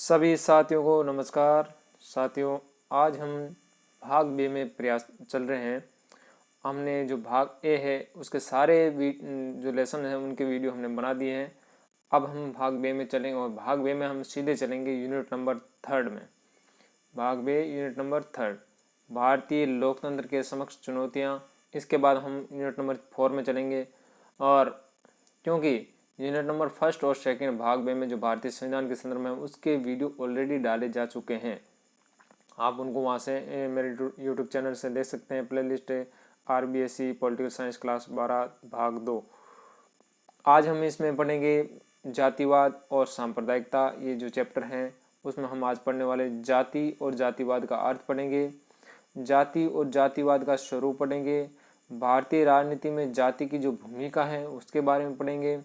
सभी साथियों को नमस्कार। साथियों, आज हम भाग बी में प्रयास चल रहे हैं। हमने जो भाग ए है उसके सारे जो लेसन हैं उनके वीडियो हमने बना दिए हैं। अब हम भाग बी में चलेंगे और भाग बी में हम सीधे चलेंगे यूनिट नंबर 3 में। भाग बी यूनिट नंबर 3, भारतीय लोकतंत्र के समक्ष चुनौतियाँ। इसके बाद हम यूनिट नंबर 4 में चलेंगे। और क्योंकि यूनिट नंबर 1 और 2 भाग बे में जो भारतीय संविधान के संदर्भ में उसके वीडियो ऑलरेडी डाले जा चुके हैं। आप उनको वहाँ से मेरे यूट्यूब चैनल से देख सकते हैं। प्लेलिस्ट है RBSC पॉलिटिकल साइंस क्लास 12 भाग 2। आज हम इसमें पढ़ेंगे जातिवाद और सांप्रदायिकता। ये जो चैप्टर हैं उसमें हम आज पढ़ने वाले जाति और जातिवाद का अर्थ पढ़ेंगे, जाति और जातिवाद का स्वरूप पढ़ेंगे, भारतीय राजनीति में जाति की जो भूमिका है उसके बारे में पढ़ेंगे,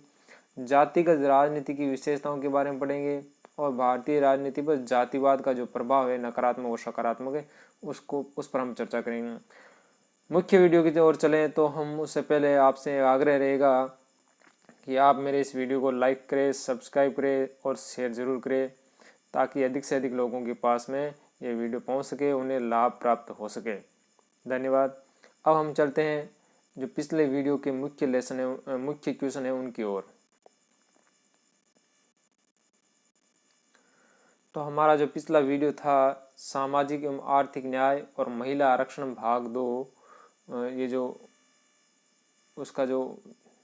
जातिगत राजनीति की विशेषताओं के बारे में पढ़ेंगे और भारतीय राजनीति पर जातिवाद का जो प्रभाव है, नकारात्मक और सकारात्मक है, उस पर हम चर्चा करेंगे। मुख्य वीडियो की ओर चलें तो हम उससे पहले आपसे आग्रह रहेगा कि आप मेरे इस वीडियो को लाइक करें, सब्सक्राइब करें और शेयर ज़रूर करें ताकि अधिक से अधिक लोगों के पास में ये वीडियो पहुंच सके, उन्हें लाभ प्राप्त हो सके। धन्यवाद। अब हम चलते हैं जो पिछले वीडियो के मुख्य लेसन है, मुख्य क्वेश्चन है उनकी ओर। तो हमारा जो पिछला वीडियो था सामाजिक एवं आर्थिक न्याय और महिला आरक्षण भाग 2, ये जो उसका जो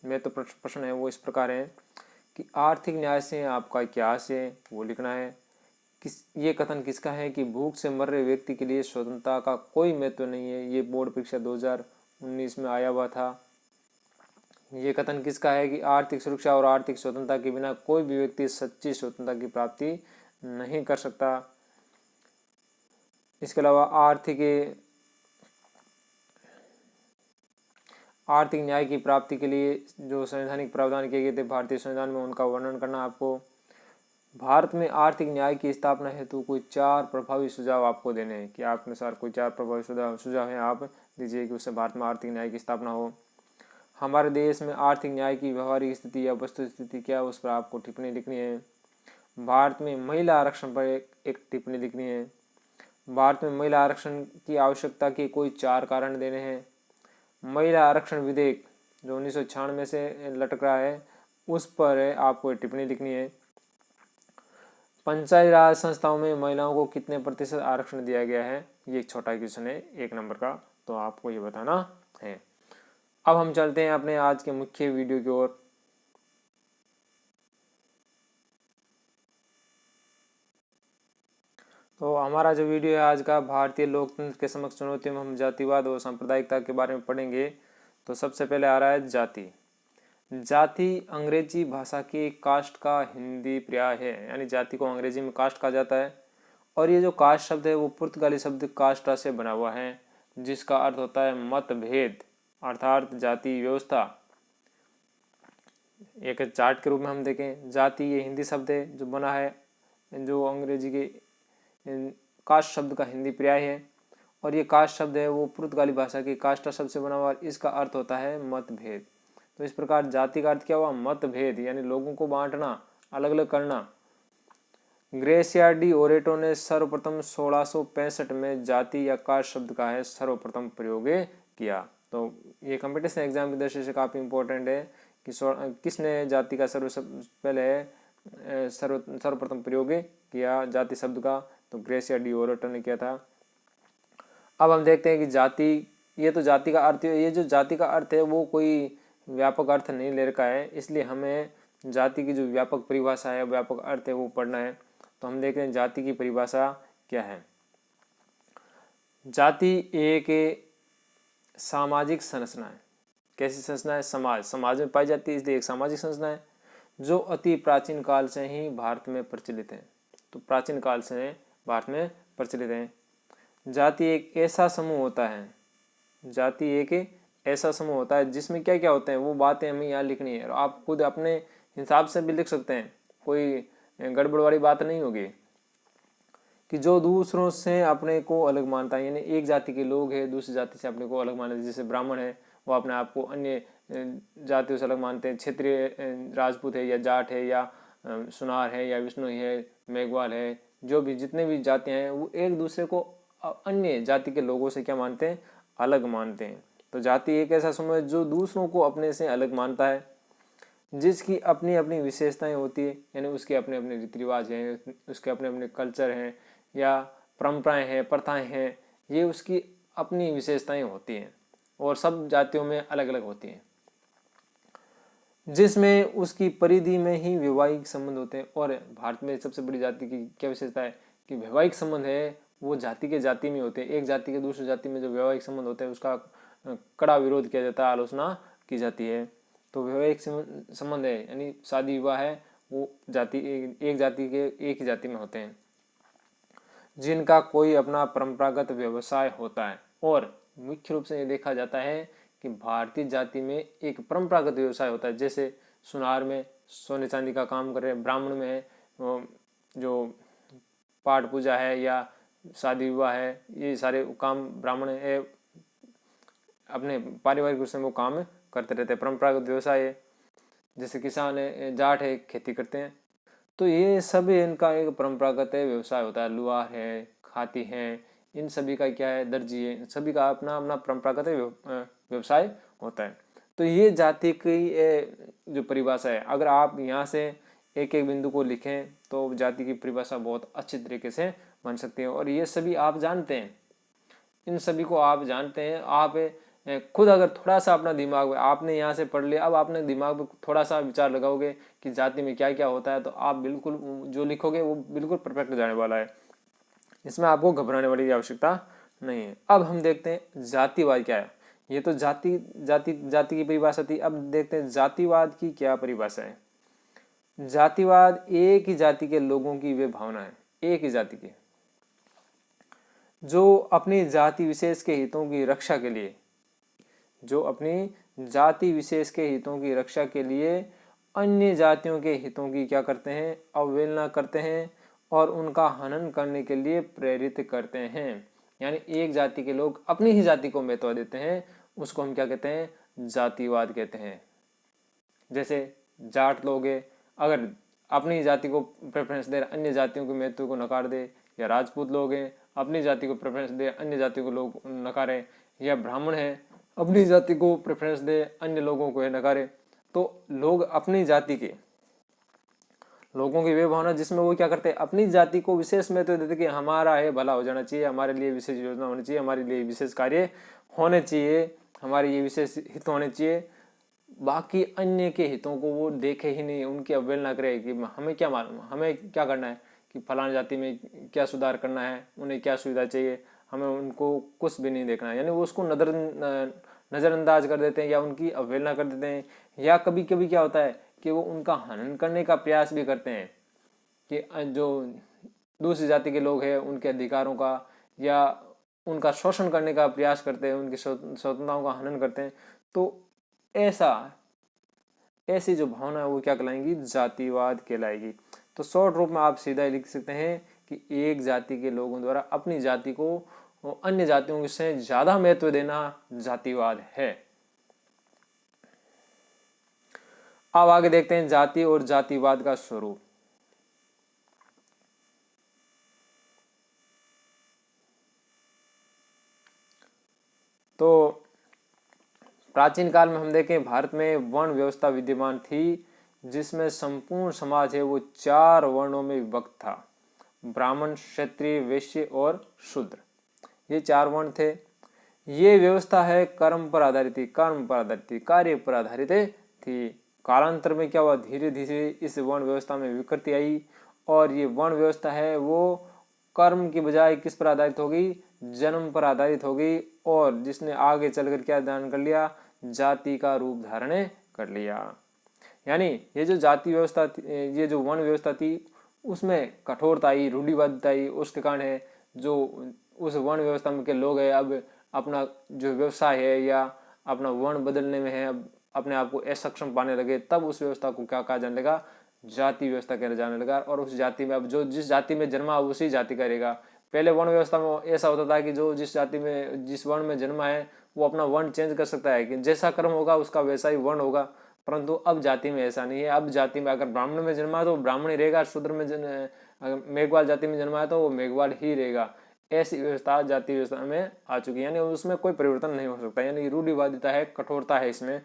महत्वपूर्ण प्रश्न है वो इस प्रकार है कि आर्थिक न्याय से आपका क्या आशय है वो लिखना है। ये कथन किसका है कि भूख से मर रहे व्यक्ति के लिए स्वतंत्रता का कोई महत्व नहीं है। ये बोर्ड परीक्षा 2019 में आया हुआ था। ये कथन किसका है कि आर्थिक सुरक्षा और आर्थिक स्वतंत्रता के बिना कोई भी व्यक्ति सच्ची स्वतंत्रता की प्राप्ति नहीं कर सकता। इसके अलावा आर्थिक न्याय की प्राप्ति के लिए जो संवैधानिक प्रावधान किए गए थे भारतीय संविधान में, उनका वर्णन करना। आपको भारत में आर्थिक न्याय की स्थापना हेतु कोई 4 प्रभावी सुझाव आपको देने हैं कि आपके अनुसार कोई 4 प्रभावी सुझाव हैं, आप दीजिए कि उससे भारत में आर्थिक न्याय की स्थापना हो। हमारे देश में आर्थिक न्याय की व्यवहारिक स्थिति या वस्तु स्थिति क्या है उस पर आपको टिप्पणी लिखनी है। भारत में महिला आरक्षण पर एक टिप्पणी लिखनी है। भारत में महिला आरक्षण की आवश्यकता के कोई 4 कारण देने हैं। महिला आरक्षण विधेयक जो 1996 से लटक रहा है उस पर आपको टिप्पणी लिखनी है। पंचायती राज संस्थाओं में महिलाओं को कितने प्रतिशत आरक्षण दिया गया है, ये एक छोटा क्वेश्चन है 1 नंबर का, तो आपको ये बताना है। अब हम चलते हैं अपने आज के मुख्य वीडियो की ओर। तो हमारा जो वीडियो है आज का भारतीय लोकतंत्र के समक्ष चुनौतियों में हम जातिवाद और सांप्रदायिकता के बारे में पढ़ेंगे। तो सबसे पहले आ रहा है जाति। जाति अंग्रेजी भाषा की कास्ट का हिंदी पर्याय है, यानी जाति को अंग्रेजी में कास्ट कहा जाता है। और ये जो कास्ट शब्द है वो पुर्तगाली शब्द कास्टा से बना हुआ है जिसका अर्थ होता है मतभेद अर्थात जाति व्यवस्था। एक चार्ट के रूप में हम देखें, जाति ये हिंदी शब्द है जो बना है, जो अंग्रेजी के कास्ट शब्द का हिंदी पर्याय है। और ये कास्ट शब्द है वो पुर्तगाली भाषा की कास्टा शब्द से बना हुआ, इसका अर्थ होता है मतभेद। तो इस प्रकार जाति का अर्थ क्या हुआ, मतभेद, यानी लोगों को बांटना, अलग अलग करना। ग्रेसिया डी ओरेटो ने सर्वप्रथम 1665 में जाति या कास्ट शब्द का है सर्वप्रथम प्रयोग किया। तो ये कंपटीशन एग्जाम की दृष्टि से काफ़ी इंपॉर्टेंट है कि किसने जाति का सर्वप्रथम प्रयोग किया जाति शब्द का, तो ग्रेसिया डी ओरेटो ने किया था। अब हम देखते हैं कि जाति, ये तो जाति का अर्थ है, ये जो जाति का अर्थ है वो कोई व्यापक अर्थ नहीं ले रखा है, इसलिए हमें जाति की जो व्यापक परिभाषा है, व्यापक अर्थ है वो पढ़ना है। तो हम देख रहे हैं जाति की परिभाषा क्या है। जाति एक सामाजिक संरचना है। कैसी संरचना है, समाज में पाई जाती है, इसलिए एक सामाजिक संरचना है जो अति प्राचीन काल से ही भारत में प्रचलित है। तो प्राचीन काल से भारत में प्रचलित है। जाति एक ऐसा समूह होता है, जाति एक ऐसा समूह होता है जिसमें क्या क्या होते हैं वो बातें हमें यहाँ लिखनी है। और आप खुद अपने हिसाब से भी लिख सकते हैं, कोई गड़बड़ वाली बात नहीं होगी। कि जो दूसरों से अपने को अलग मानता है, यानी एक जाति के लोग हैं दूसरी जाति से अपने को अलग मानते हैं। जैसे ब्राह्मण है वो अपने आप को अन्य जातियों से अलग मानते हैं, क्षेत्रीय राजपूत है या जाट है या सुनार है या विष्णुई है, मेघवाल है, जो भी जितने भी जातियाँ हैं वो एक दूसरे को अन्य जाति के लोगों से क्या मानते हैं, अलग मानते हैं। तो जाति एक ऐसा समूह है जो दूसरों को अपने से अलग मानता है, जिसकी अपनी अपनी विशेषताएं होती है, यानी उसके अपने अपने रीति रिवाज हैं, उसके अपने अपने कल्चर हैं या परंपराएं हैं, प्रथाएं हैं, ये उसकी अपनी विशेषताएं होती हैं और सब जातियों में अलग अलग होती हैं, जिसमें उसकी परिधि में ही वैवाहिक संबंध होते हैं। और भारत में सबसे बड़ी जाति की क्या विशेषता है कि वैवाहिक संबंध है वो जाति के जाति में होते हैं। एक जाति के दूसरी जाति में जो वैवाहिक संबंध होते हैं उसका कड़ा विरोध किया जाता है, आलोचना की जाती है। तो वैवाहिक संबंध है यानी शादी विवाह है वो जाति एक जाति के एक ही जाति में होते हैं, जिनका कोई अपना परंपरागत व्यवसाय होता है। और मुख्य रूप से ये देखा जाता है कि भारतीय जाति में एक परंपरागत व्यवसाय होता है, जैसे सुनार में सोने चांदी का काम कर रहे हैं, ब्राह्मण में है जो पाठ पूजा है या शादी विवाह है, ये सारे काम ब्राह्मण है अपने पारिवारिक रूप से वो काम करते रहते हैं, परंपरागत व्यवसाय है। जैसे किसान है, जाट है, खेती करते हैं, तो ये सब इनका एक परंपरागत व्यवसाय होता है। लुहार है, खाती हैं, इन सभी का क्या है, दर्जी है, सभी का अपना अपना परंपरागत व्यवसाय होता है। तो ये जाति की जो परिभाषा है, अगर आप यहाँ से एक एक बिंदु को लिखें तो जाति की परिभाषा बहुत अच्छी तरीके से बन सकती है। और ये सभी आप जानते हैं, इन सभी को आप जानते हैं। आप खुद अगर थोड़ा सा अपना दिमाग में आपने यहाँ से पढ़ लिया, अब आपने दिमाग में थोड़ा सा विचार लगाओगे कि जाति में क्या क्या होता है, तो आप बिल्कुल जो लिखोगे वो बिल्कुल परफेक्ट जाने वाला है। इसमें आपको घबराने वाली आवश्यकता नहीं है। अब हम देखते हैं जातिवाद क्या है। ये तो जाति जाति जाति की परिभाषा थी। अब देखते हैं जातिवाद की क्या परिभाषा है। जातिवाद एक ही जाति के लोगों की वे भावना है, एक ही जाति की, जो अपनी जाति विशेष के हितों की रक्षा के लिए, जो अपनी जाति विशेष के हितों की रक्षा के लिए अन्य जातियों के हितों की क्या करते हैं, अवहेलना करते हैं और उनका हनन करने के लिए प्रेरित करते हैं। यानी एक जाति के लोग अपनी ही जाति को महत्व देते हैं, उसको हम क्या कहते हैं, जातिवाद कहते हैं। जैसे जाट लोग अगर अपनी जाति को प्रेफरेंस दे, अन्य जातियों के महत्व को नकार दे, या राजपूत लोग हैं अपनी जाति को प्रेफरेंस दे, अन्य जाति को लोग नकारे, या ब्राह्मण है अपनी जाति को प्रेफरेंस दे, अन्य लोगों को नकारे। तो लोग अपनी जाति के लोगों की वे भावना जिसमें वो क्या करते हैं, अपनी जाति को विशेष महत्व देते कि हमारा है भला हो जाना चाहिए, हमारे लिए विशेष योजना होनी चाहिए, हमारे लिए विशेष कार्य होने चाहिए, हमारे ये विशेष हित होने चाहिए। बाकी अन्य के हितों को वो देखे ही नहीं, उनकी अवहेलना करे कि हमें क्या मालूम, हमें क्या करना है कि फलानी जाति में क्या सुधार करना है, उन्हें क्या सुविधा चाहिए, हमें उनको कुछ भी नहीं देखना है। यानी वो उसको नज़रअंदाज कर देते हैं या उनकी अवहेलना कर देते हैं। या कभी कभी क्या होता है कि वो उनका हनन करने का प्रयास भी करते हैं कि जो दूसरी जाति के लोग हैं उनके अधिकारों का या उनका शोषण करने का प्रयास करते हैं, उनकी स्वतंत्रताओं का हनन करते हैं। तो ऐसी जो भावना है वो क्या कहलाएंगी, जातिवाद कहलाएगी। तो शॉर्ट रूप में आप सीधा लिख सकते हैं कि एक जाति के लोगों द्वारा अपनी जाति को अन्य जातियों से ज्यादा महत्व देना जातिवाद है। अब आगे देखते हैं जाति और जातिवाद का स्वरूप। तो प्राचीन काल में हम देखें भारत में वर्ण व्यवस्था विद्यमान थी, जिसमें संपूर्ण समाज है वो 4 वर्णों में विभक्त था, ब्राह्मण, क्षत्रिय, वैश्य और शूद्र। ये 4 वर्ण थे। ये व्यवस्था है कर्म पर आधारित थी, कर्म पर आधारित थी, कार्य पर आधारित थी। कालांतर में क्या हुआ, धीरे धीरे इस वर्ण व्यवस्था में विकृति आई और ये वर्ण व्यवस्था है वो कर्म की बजाय किस पर आधारित होगी, जन्म पर आधारित होगी। और जिसने आगे चलकर क्या धारण कर लिया, जाति का रूप धारण कर लिया। यानी ये जो जाति व्यवस्था, ये जो वर्ण व्यवस्था थी उसमें कठोरता आई, रूढ़िवादिता आई। उसके कारण है जो उस वर्ण व्यवस्था में के लोग हैं अब अपना जो व्यवसाय है या अपना वर्ण बदलने में है, अब अपने आप को असक्षम पाने लगे। तब उस व्यवस्था को क्या कहा जाने लगा, जाति व्यवस्था कहने जाने लगा। और उस जाति में अब जो जिस जाति में जन्मा उसी जाति का रहेगा। पहले वर्ण व्यवस्था में ऐसा होता था कि जो जिस जाति में जिस वर्ण में जन्मा है वो अपना वर्ण चेंज कर सकता है, कि जैसा कर्म होगा उसका वैसा ही वर्ण होगा। परंतु अब जाति में ऐसा नहीं है। अब जाति में अगर ब्राह्मण में जन्मा तो ब्राह्मण ही रहेगा, शूद्र में मेघवाल जाति में जन्मा है तो वो मेघवाल ही रहेगा। ऐसी व्यवस्था जाति व्यवस्था में आ चुकी है, यानी उसमें कोई परिवर्तन नहीं हो सकता, यानी रूढ़िवादिता है, कठोरता है इसमें।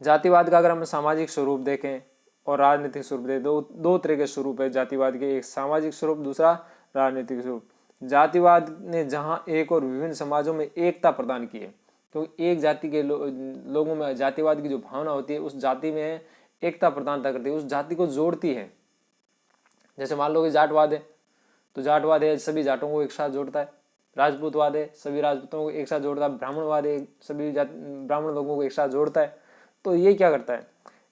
जातिवाद का अगर हम सामाजिक स्वरूप देखें और राजनीतिक स्वरूप देखें, दो तरह के स्वरूप है जातिवाद के, एक सामाजिक स्वरूप, दूसरा राजनीतिक स्वरूप। जातिवाद ने जहाँ एक और विभिन्न समाजों में एकता प्रदान की है, क्योंकि एक जाति के लोगों में जातिवाद की जो भावना होती है उस जाति में एकता प्रदान करती है, उस जाति को जोड़ती है। जैसे मान लो कि जाटवाद है तो जाटवाद है सभी जाटों को एक साथ जोड़ता है, राजपूतवाद है सभी राजपूतों को एक साथ जोड़ता है, ब्राह्मणवाद है सभी ब्राह्मण लोगों को एक साथ जोड़ता है। तो ये क्या करता है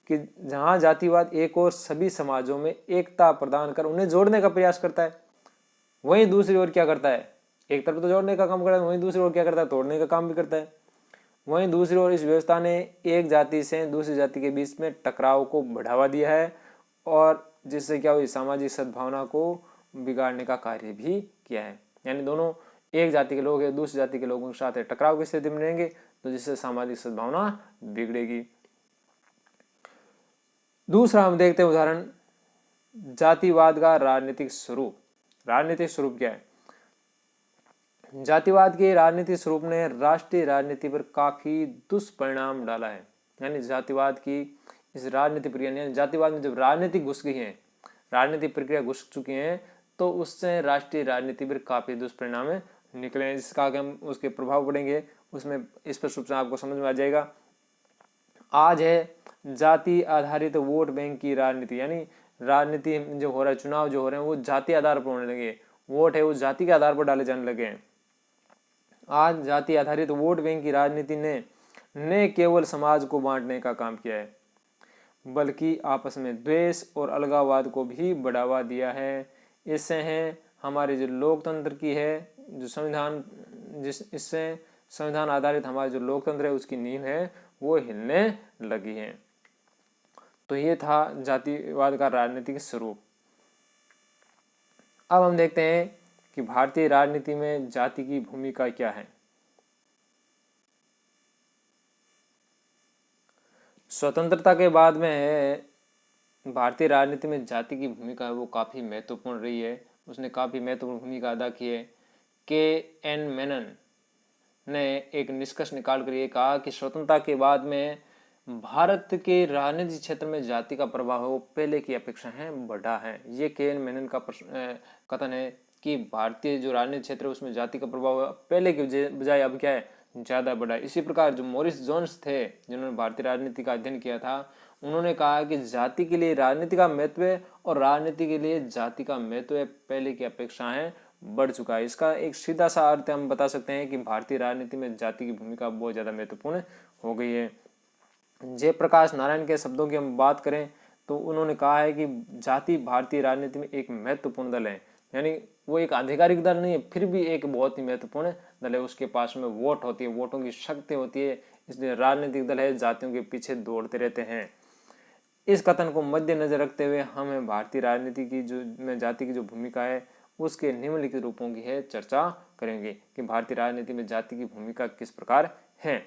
कि जहाँ जातिवाद एक और सभी समाजों में एकता प्रदान कर उन्हें जोड़ने का प्रयास करता है, वहीं दूसरी ओर क्या करता है, एक तरफ तो जोड़ने का काम करता है, वहीं दूसरी ओर क्या करता है, तोड़ने का काम भी करता है। वहीं दूसरी ओर इस व्यवस्था ने एक जाति से दूसरी जाति के बीच में टकराव को बढ़ावा दिया है और जिससे क्या हुई, सामाजिक सद्भावना को बिगाड़ने का कार्य भी किया है। यानी दोनों एक जाति के लोग हैं दूसरी जाति के लोगों के साथ टकराव की स्थिति में रहेंगे तो जिससे सामाजिक सद्भावना बिगड़ेगी। दूसरा हम देखते हैं उदाहरण, जातिवाद का राजनीतिक स्वरूप। राजनीतिक स्वरूप क्या है? जातिवाद के राजनीतिक स्वरूप ने राष्ट्रीय राजनीति पर काफी दुष्परिणाम डाला है। यानी जातिवाद की इस राजनीतिक प्रक्रिया, जातिवाद में जब राजनीति घुस गई है, राजनीतिक प्रक्रिया घुस चुकी है तो उससे राष्ट्रीय राजनीति पर काफी दुष्परिणाम निकले हैं। जिसका आगे हम उसके प्रभाव पड़ेंगे उसमें स्पष्ट रूप से आपको समझ में आ जाएगा। आज है जाति आधारित वोट बैंक की राजनीति, यानी राजनीति जो हो रहा है, चुनाव जो हो रहे हैं वो जाति आधार पर होने लगे, वोट है वो जाति के आधार पर डाले जाने लगे हैं। आज जाति आधारित वोट बैंक की राजनीति ने न केवल समाज को बांटने का काम किया है बल्कि आपस में द्वेष और अलगाववाद को भी बढ़ावा दिया है। इससे है हमारे जो लोकतंत्र की है जो संविधान, इससे संविधान आधारित हमारा जो लोकतंत्र है उसकी नींव है वो हिलने लगी है। तो ये था जातिवाद का राजनीतिक स्वरूप। अब हम देखते हैं कि भारतीय राजनीति में जाति की भूमिका क्या है। स्वतंत्रता के बाद में भारतीय राजनीति में जाति की भूमिका है वो काफ़ी महत्वपूर्ण रही है, उसने काफ़ी महत्वपूर्ण भूमिका अदा की है। के.एन. मेनन ने एक निष्कर्ष निकाल कर ये कहा कि स्वतंत्रता के बाद में भारत के राजनीतिक क्षेत्र में जाति का प्रभाव वो पहले की अपेक्षा है बढ़ा है। ये के.एन. मेनन का कथन है कि भारतीय जो राजनीतिक क्षेत्र है उसमें जाति का प्रभाव पहले के बजाय अब क्या है, ज़्यादा बढ़ा है। इसी प्रकार जो मॉरिस जोन्स थे जिन्होंने भारतीय राजनीति का अध्ययन किया था, उन्होंने कहा कि जाति के लिए राजनीति का महत्व और राजनीति के लिए जाति का महत्व पहले की अपेक्षाएं बढ़ चुका है। इसका एक सीधा सा अर्थ हम बता सकते हैं कि भारतीय राजनीति में जाति की भूमिका बहुत ज़्यादा महत्वपूर्ण हो गई है। जयप्रकाश नारायण के शब्दों की हम बात करें तो उन्होंने कहा है कि जाति भारतीय राजनीति में एक महत्वपूर्ण दल है, यानी वो एक आधिकारिक दल नहीं है फिर भी एक बहुत ही महत्वपूर्ण दल है। उसके पास में वोट होती है, वोटों की शक्ति होती है, इसलिए राजनीतिक दल है जातियों के पीछे दौड़ते रहते हैं। इस कथन को मद्देनजर रखते हुए हमें भारतीय राजनीति की जो में जाति की जो भूमिका है उसके निम्नलिखित रूपों की है चर्चा करेंगे कि भारतीय राजनीति में जाति की भूमिका किस प्रकार है।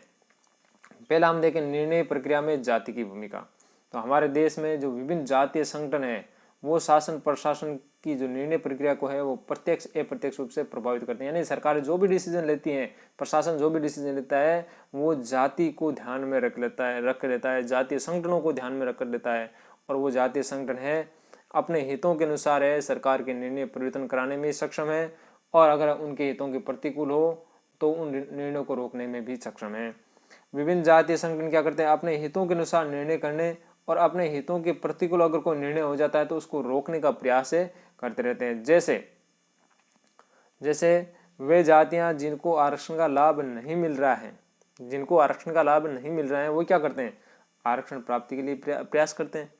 पहला हम देखें निर्णय प्रक्रिया में जाति की भूमिका। तो हमारे देश में जो विभिन्न जातीय संगठन है वो शासन प्रशासन की जो निर्णय प्रक्रिया को है वो प्रत्यक्ष अप्रत्यक्ष रूप से प्रभावित करते हैं। यानी सरकार जो भी डिसीजन लेती है, प्रशासन जो भी डिसीजन लेता है वो जाति को ध्यान में रख लेता है, जातीय संगठनों को ध्यान में रख लेता है और वो जातीय संगठन है अपने हितों के अनुसार है सरकार के निर्णय परिवर्तन कराने में सक्षम है और अगर उनके हितों के प्रतिकूल हो तो उन निर्णयों को रोकने में भी सक्षम है। विभिन्न जातीय संगठन क्या करते हैं, अपने हितों के अनुसार निर्णय करने और अपने हितों के प्रतिकूल अगर कोई निर्णय हो जाता है तो उसको रोकने का प्रयास करते रहते हैं। जैसे वे जातियां जिनको आरक्षण का लाभ नहीं मिल रहा है, वो क्या करते हैं, आरक्षण प्राप्ति के लिए प्रयास करते हैं।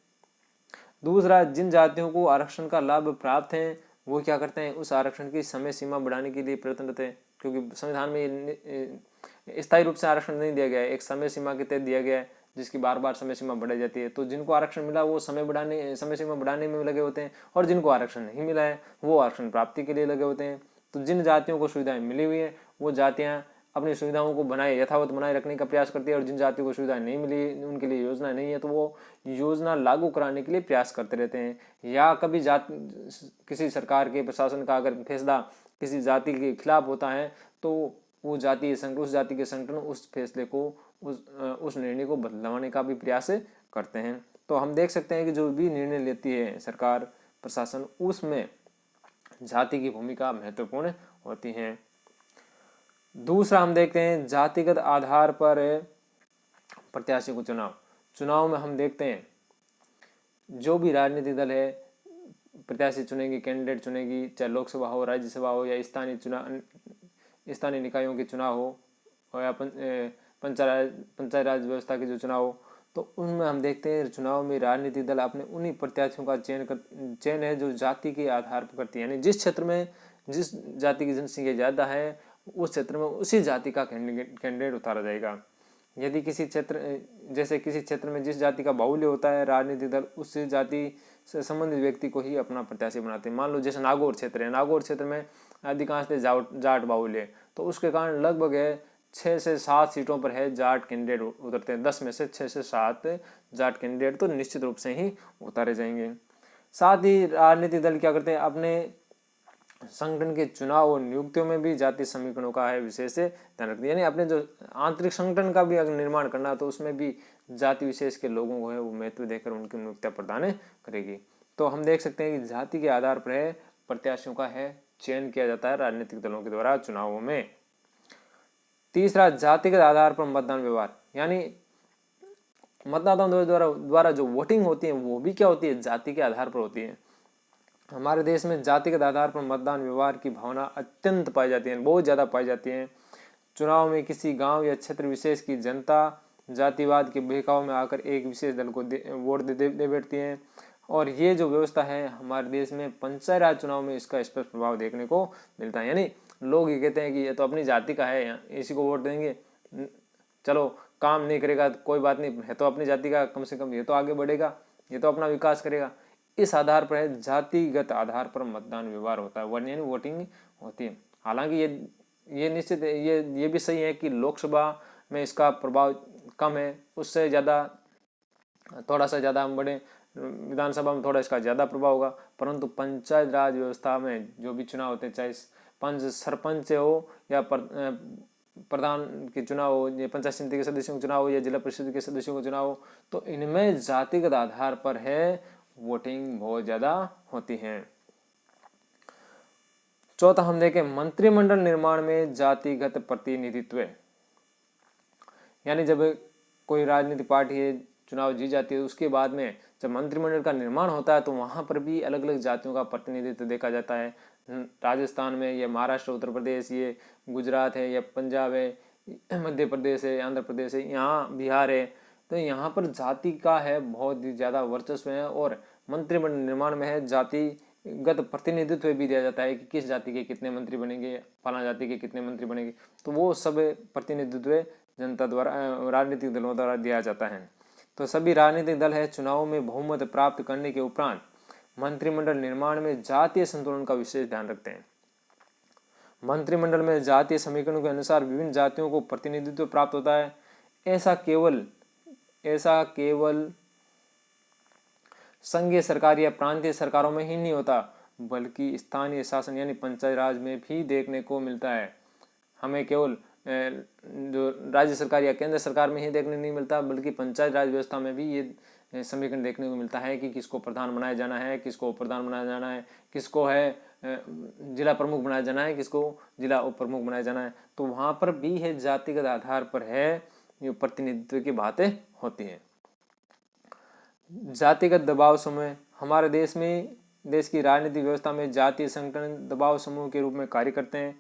दूसरा, जिन जातियों को आरक्षण का लाभ प्राप्त है वो क्या करते हैं, उस आरक्षण की समय सीमा बढ़ाने के लिए प्रयत्न करते हैं, क्योंकि संविधान में स्थायी रूप से आरक्षण नहीं दिया गया है, एक समय सीमा के तहत दिया गया है जिसकी बार बार समय सीमा बढ़ाई जाती है। तो जिनको आरक्षण मिला वो समय सीमा बढ़ाने में लगे होते हैं और जिनको आरक्षण नहीं मिला है वो आरक्षण प्राप्ति के लिए लगे होते हैं। तो जिन जातियों को सुविधाएं मिली हुई है वो जातियां अपनी सुविधाओं को यथावत बनाए रखने का प्रयास करती है, और जिन जातियों को सुविधाएं नहीं मिली, उनके लिए योजना नहीं है, तो वो योजना लागू कराने के लिए प्रयास करते रहते हैं। या कभी किसी सरकार के प्रशासन का अगर फैसला किसी जाति के खिलाफ होता है तो वो उस जाति के संगठन उस फैसले को उस निर्णय को बदलवाने का भी प्रयास करते हैं। तो हम देख सकते हैं कि जो भी निर्णय लेती है सरकार प्रशासन, उसमें जाति की भूमिका महत्वपूर्ण होती है। दूसरा हम देखते हैं जातिगत आधार पर प्रत्याशी को चुनाव में हम देखते हैं जो भी राजनीतिक दल है प्रत्याशी चुनेगी, कैंडिडेट चुनेगी, चाहे लोकसभा हो, राज्यसभा हो, या स्थानीय निकायों के चुनाव हो, या पंचायत राज व्यवस्था के जो चुनाव हो, तो उनमें हम देखते हैं चुनाव में राजनीतिक दल अपने उन्हीं प्रत्याशियों का चयन है जो जाति के आधार पर करती है। यानी जिस क्षेत्र में जिस जाति की जनसंख्या ज़्यादा है उस क्षेत्र में उसी जाति का कैंडिडेट उतारा जाएगा। यदि किसी क्षेत्र में जिस जाति का बाहुल्य होता है, राजनीतिक दल उस जाति से संबंधित व्यक्ति को ही अपना प्रत्याशी बनाते हैं। मान लो जैसे नागौर क्षेत्र है, नागौर क्षेत्र में अधिकांश जाट बाहुल्य, तो उसके कारण लगभग 6 से 7 सीटों पर है जाट कैंडिडेट उतरते हैं। 10 में से 6 से 7 जाट कैंडिडेट तो निश्चित रूप से ही उतारे जाएंगे। साथ ही राजनीतिक दल क्या करते हैं, अपने संगठन के चुनाव और नियुक्तियों में भी जाति समीकरणों का है विशेष ध्यान रखते हैं। यानी अपने जो आंतरिक संगठन का भी अगर निर्माण करना तो उसमें भी जाति विशेष के लोगों को है वो महत्व देकर उनकी नियुक्तियां प्रदान करेगी। तो हम देख सकते हैं कि जाति के आधार पर है प्रत्याशियों का है चयन किया जाता है राजनीतिक दलों के द्वारा चुनावों में। तीसरा, जातिगत आधार पर मतदान व्यवहार, यानी मतदाताओं द्वारा जो वोटिंग होती है वो भी क्या होती है, जाति के आधार पर होती है। हमारे देश में जातिगत आधार पर मतदान व्यवहार की भावना अत्यंत पाई जाती है, बहुत ज़्यादा पाई जाती है। चुनाव में किसी गांव या क्षेत्र विशेष की जनता जातिवाद के बहकाव में आकर एक विशेष दल को वोट दे बैठती है, और ये जो व्यवस्था है हमारे देश में पंचायत राज चुनाव में इसका स्पष्ट प्रभाव देखने को मिलता है। यानी लोग ये कहते हैं कि ये तो अपनी जाति का है, इसी को वोट देंगे, चलो काम नहीं करेगा कोई बात नहीं, है तो अपनी जाति का, कम से कम ये तो आगे बढ़ेगा, ये तो अपना विकास करेगा। इस आधार पर है जातिगत आधार पर मतदान व्यवहार होता है, यानी वोटिंग होती है। हालांकि ये निश्चित ये भी सही है कि लोकसभा में इसका प्रभाव कम है, उससे ज़्यादा थोड़ा सा ज़्यादा हम बढ़े, विधानसभा में थोड़ा इसका ज़्यादा प्रभाव होगा। परंतु पंचायत राज व्यवस्था में जो भी चुनाव होते हैं, चाहे सरपंच हो या प्रधान के चुनाव हो, या पंचायत समिति के सदस्यों के चुनाव हो, या जिला परिषद के सदस्यों का चुनाव हो, तो इनमें जातिगत आधार पर है वोटिंग बहुत ज़्यादा होती है। चौथा हम देखें मंत्रिमंडल निर्माण में जातिगत प्रतिनिधित्व, यानी जब कोई राजनीतिक पार्टी चुनाव जीत जाती है उसके बाद में जब मंत्रिमंडल का निर्माण होता है तो वहाँ पर भी अलग अलग जातियों का प्रतिनिधित्व देखा जाता है। राजस्थान में, या महाराष्ट्र, उत्तर प्रदेश, ये गुजरात है, या पंजाब है, मध्य प्रदेश है, आंध्र प्रदेश है, यहाँ बिहार है, तो यहाँ पर जाति का है बहुत ही ज़्यादा वर्चस्व है, और मंत्रिमंडल निर्माण में है जातिगत प्रतिनिधित्व भी दिया जाता है कि किस जाति के कितने मंत्री बनेंगे, फला जाति के कितने मंत्री बनेंगे, तो वो सब प्रतिनिधित्व जनता द्वारा, राजनीतिक दलों द्वारा दिया जाता है। तो सभी राजनीतिक दल है चुनाव में बहुमत प्राप्त करने के उपरांत मंत्रिमंडल निर्माण में जातीय संतुलन का विशेष ध्यान रखते हैं। मंत्रिमंडल में जातीय समीकरणों के अनुसार विभिन्न जातियों को प्रतिनिधित्व प्राप्त होता है। ऐसा केवल संघीय सरकार या प्रांतीय सरकारों में ही नहीं होता, बल्कि स्थानीय शासन यानी पंचायत राज में भी देखने को मिलता है। हमें केवल जो राज्य सरकार या केंद्र सरकार में ही देखने नहीं मिलता, बल्कि पंचायत राज व्यवस्था में भी ये समीकरण देखने को मिलता है कि किसको प्रधान बनाया जाना है, किसको उप प्रधान बनाया जाना है, किसको है जिला प्रमुख बनाया जाना है, किसको जिला उप प्रमुख बनाया जाना है। तो वहाँ पर भी है जातिगत आधार पर है ये प्रतिनिधित्व की बातें होती है। जातिगत दबाव समूह, हमारे देश की राजनीतिक व्यवस्था में जातीय संगठन दबाव समूह के रूप में कार्य करते हैं,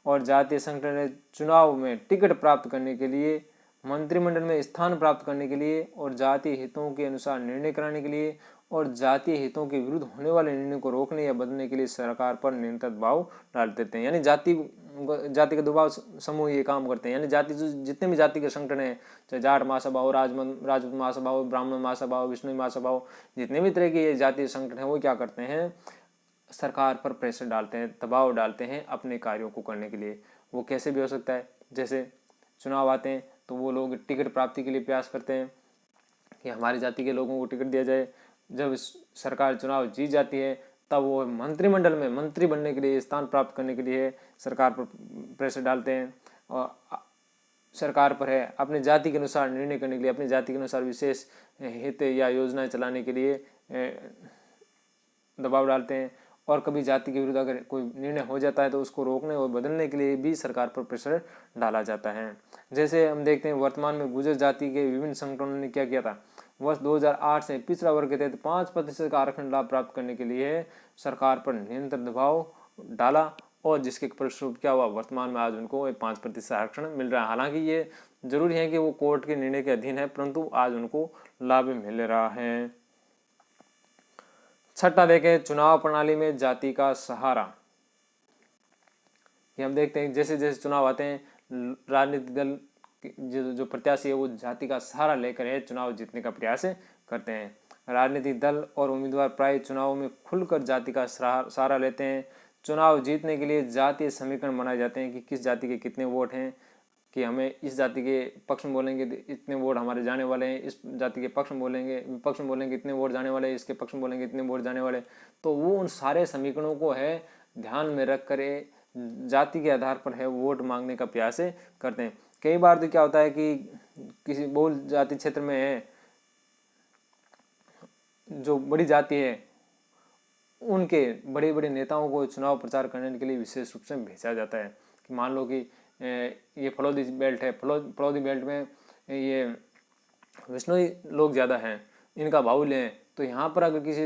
और जातीय संगठन चुनाव में टिकट प्राप्त करने के लिए, मंत्रिमंडल में स्थान प्राप्त करने के लिए, और जातीय हितों के अनुसार निर्णय कराने के लिए, और जातीय हितों के विरुद्ध होने वाले निर्णय को रोकने या बदलने के लिए सरकार पर निरंतर दबाव डाल देते हैं। यानी जाति के दबाव समूह ये काम करते हैं। यानी जितने भी जाति के संगठन है, चाहे जाट महासभा हो, राजपूत महासभा हो, ब्राह्मण महासभा हो, विष्णु महासभा हो, जितने भी तरह के जातीय संगठन है वो क्या करते हैं, सरकार पर प्रेशर डालते हैं, दबाव डालते हैं अपने कार्यों को करने के लिए। वो कैसे भी हो सकता है, जैसे चुनाव आते हैं तो वो लोग टिकट प्राप्ति के लिए प्रयास करते हैं कि हमारी जाति के लोगों को टिकट दिया जाए। जब सरकार चुनाव जीत जाती है तब वो मंत्रिमंडल में मंत्री बनने के लिए, स्थान प्राप्त करने के लिए सरकार पर प्रेशर डालते हैं और सरकार पर है अपनी जाति के अनुसार निर्णय करने के लिए, अपनी जाति के अनुसार विशेष हित या योजनाएं चलाने के लिए दबाव डालते हैं। और कभी जाति के विरुद्ध अगर कोई निर्णय हो जाता है तो उसको रोकने और बदलने के लिए भी सरकार पर प्रेशर डाला जाता है। जैसे हम देखते हैं वर्तमान में गुर्जर जाति के विभिन्न संगठनों ने क्या किया था, वर्ष 2008 से पिछड़ा वर्ग के तहत 5% का आरक्षण लाभ प्राप्त करने के लिए सरकार पर निरंतर दबाव डाला और जिसके परिणामस्वरूप क्या हुआ, वर्तमान में आज उनको 5% आरक्षण मिल रहा है। हालांकि ये जरूरी है कि वो कोर्ट के निर्णय के अधीन है, परंतु आज उनको लाभ मिल रहा है। छठा देखें, चुनाव प्रणाली में जाति का सहारा। ये हम देखते हैं जैसे जैसे चुनाव आते हैं राजनीतिक दल जो प्रत्याशी है वो जाति का सहारा लेकर चुनाव जीतने का प्रयास करते हैं। राजनीतिक दल और उम्मीदवार प्राय चुनाव में खुलकर जाति का सहारा लेते हैं। चुनाव जीतने के लिए जातीय समीकरण बनाए जाते हैं कि किस जाति के कितने वोट हैं, कि हमें इस जाति के पक्ष में बोलेंगे इतने वोट हमारे जाने वाले हैं, इस जाति के पक्ष में बोलेंगे इतने वोट जाने वाले हैं, इसके पक्ष में बोलेंगे इतने वोट जाने वाले। तो वो उन सारे समीकरणों को ध्यान में रख कर जाति के आधार पर वोट मांगने का प्रयास करते हैं। कई बार तो क्या होता है कि किसी बहुल जाति क्षेत्र में जो बड़ी जाति है उनके बड़े बड़े नेताओं को चुनाव प्रचार करने के लिए विशेष रूप से भेजा जाता है। कि मान लो कि ये फलोदी बेल्ट है, फलोदी बेल्ट में ये विष्णोई लोग ज़्यादा हैं, इनका बाहुल्य है, तो यहाँ पर अगर किसी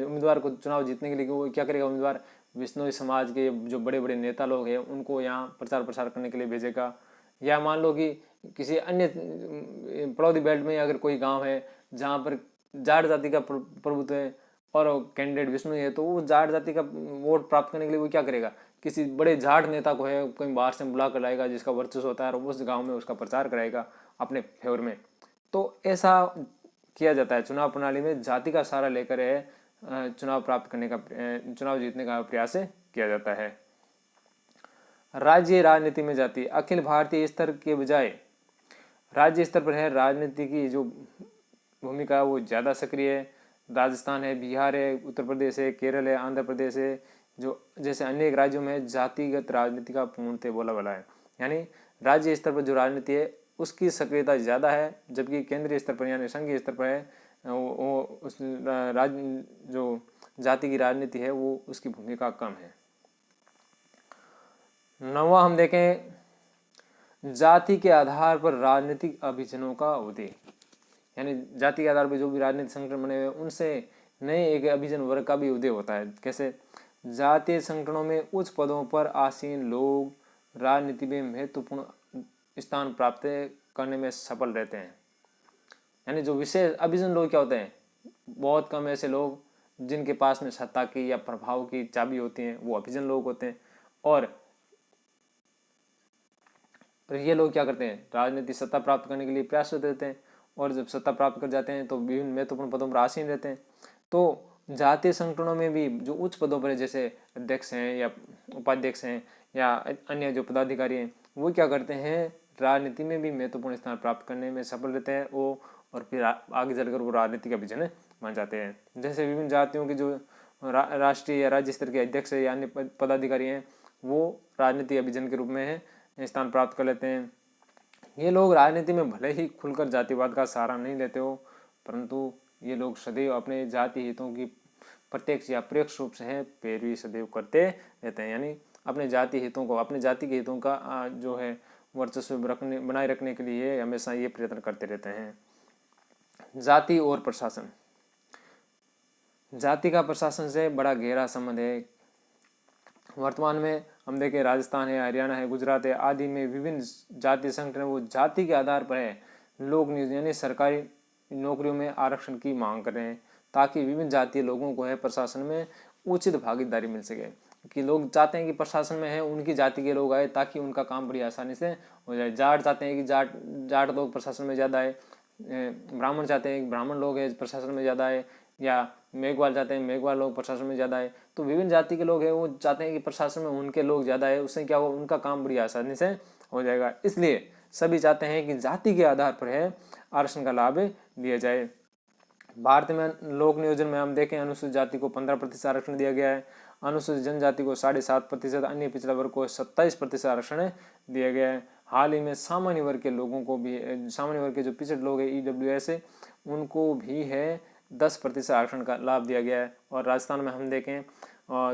उम्मीदवार को चुनाव जीतने के लिए वो क्या करेगा, उम्मीदवार विष्णोई समाज के जो बड़े बड़े नेता लोग हैं उनको यहाँ प्रचार करने के लिए भेजेगा। या मान लो कि किसी अन्य फलोदी बेल्ट में अगर कोई गाँव है जहाँ पर जाट जाति का प्रभुत्व है और कैंडिडेट विष्णोई है, तो वो जाट जाति का वोट प्राप्त करने के लिए वो क्या करेगा, किसी बड़े जाट नेता को कहीं बाहर से बुला कर लाएगा जिसका वर्चस्व होता है और उस गांव में उसका प्रचार कराएगा अपने फेवर में। तो ऐसा किया जाता है चुनाव प्रणाली में, जाति का सहारा लेकर चुनाव प्राप्त करने का, चुनाव जीतने का प्रयास किया जाता है। राज्य राजनीति में जाति, अखिल भारतीय स्तर के बजाय राज्य स्तर पर राजनीति की जो भूमिका वो ज़्यादा सक्रिय है। राजस्थान है, बिहार है, उत्तर प्रदेश है, केरल है, आंध्र प्रदेश है, जो जैसे अनेक राज्यों में जातिगत राजनीति का पूर्णतः बोला है। यानी राज्य स्तर पर जो राजनीति है उसकी सक्रियता ज़्यादा है, जबकि केंद्रीय स्तर पर यानी संघीय स्तर पर वो उस जो जाति की राजनीति है वो उसकी भूमिका कम है। नौवां हम देखें, जाति के आधार पर राजनीतिक अभियानों का उदय। यानी जाति के आधार पर जो भी राजनीतिक संगठन बने हुए उनसे नए एक अभिजन वर्ग का भी उदय होता है। कैसे, जातीय संगठनों में उच्च पदों पर आसीन लोग राजनीति में महत्वपूर्ण स्थान प्राप्त करने में सफल रहते हैं। यानी जो विशेष अभिजन लोग क्या होते हैं, बहुत कम ऐसे लोग जिनके पास में सत्ता की या प्रभाव की चाबी होती है वो अभिजन लोग होते हैं। और ये लोग क्या करते हैं, राजनीतिक सत्ता प्राप्त करने के लिए प्रयास देते हैं और जब सत्ता प्राप्त कर जाते हैं तो विभिन्न महत्वपूर्ण पदों पर आसीन रहते हैं। तो जातीय संगठनों में भी जो उच्च पदों पर है, जैसे अध्यक्ष हैं या उपाध्यक्ष हैं या अन्य जो पदाधिकारी हैं, वो क्या करते हैं, राजनीति में भी महत्वपूर्ण स्थान प्राप्त करने में सफल रहते हैं वो, और फिर आगे चलकर वो राजनीतिक अभिजन बन जाते हैं। जैसे विभिन्न जातियों के जो राष्ट्रीय या राज्य स्तर के अध्यक्ष या अन्य पदाधिकारी हैं वो राजनीतिक अभिजन के रूप में स्थान प्राप्त कर लेते हैं। ये लोग राजनीति में भले ही खुलकर जातिवाद का सहारा नहीं लेते हो, परंतु ये लोग सदैव अपने जाति हितों की प्रत्यक्ष या अप्रत्यक्ष रूप से पैरवी सदैव करते रहते हैं। यानी अपने जाति हितों को, अपने जाति के हितों का जो है वर्चस्व बनाए रखने के लिए हमेशा ये प्रयत्न करते रहते हैं। जाति और प्रशासन, जाति का प्रशासन से बड़ा गहरा संबंध है। वर्तमान में हम देखें राजस्थान है, हरियाणा है, गुजरात है आदि में विभिन्न जातीय संगठन वो जाति के आधार पर लोक नियुक्त यानी सरकारी नौकरियों में आरक्षण की मांग कर रहे हैं, ताकि विभिन्न जातीय लोगों को प्रशासन में उचित भागीदारी मिल सके। कि लोग चाहते हैं कि प्रशासन में उनकी जाति के लोग आए ताकि उनका काम बड़ी आसानी से हो जाए। जाट चाहते हैं कि जाट लोग प्रशासन में ज़्यादा आए, ब्राह्मण चाहते हैं कि ब्राह्मण लोग प्रशासन में ज़्यादा आए, या मेघवाल चाहते हैं मेघवाल लोग प्रशासन में ज़्यादा है। तो विभिन्न जाति के लोग हैं वो चाहते हैं कि प्रशासन में उनके लोग ज़्यादा है, उससे क्या होगा, उनका काम बड़ी आसानी से हो जाएगा। इसलिए सभी चाहते हैं कि जाति के आधार पर है आरक्षण का लाभ दिया जाए। भारत में लोक नियोजन में हम देखें अनुसूचित जाति को 15% आरक्षण दिया गया है, अनुसूचित जनजाति को 7.5%, अन्य पिछड़ा वर्ग को 27% आरक्षण दिया गया है। हाल ही में सामान्य वर्ग के लोगों को भी, सामान्य वर्ग के जो पिछड़े लोग हैं EWS है, उनको भी है 10% आरक्षण का लाभ दिया गया है। और राजस्थान में हम देखें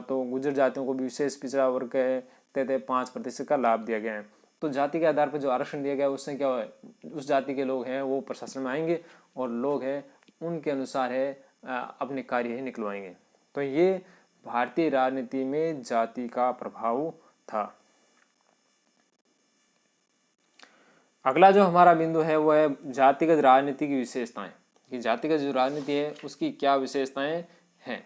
तो गुर्जर जातियों को भी विशेष पिछड़ा वर्ग के तहत 5% का लाभ दिया गया है। तो जाति के आधार पर जो आरक्षण दिया गया है उससे क्या है, उस जाति के लोग हैं वो प्रशासन में आएंगे और लोग हैं उनके अनुसार है अपने कार्य ही निकलवाएंगे। तो ये भारतीय राजनीति में जाति का प्रभाव था। अगला जो हमारा बिंदु है वो है जातिगत राजनीति की विशेषताएं, कि जातिगत जो राजनीति है उसकी क्या विशेषताएं हैं।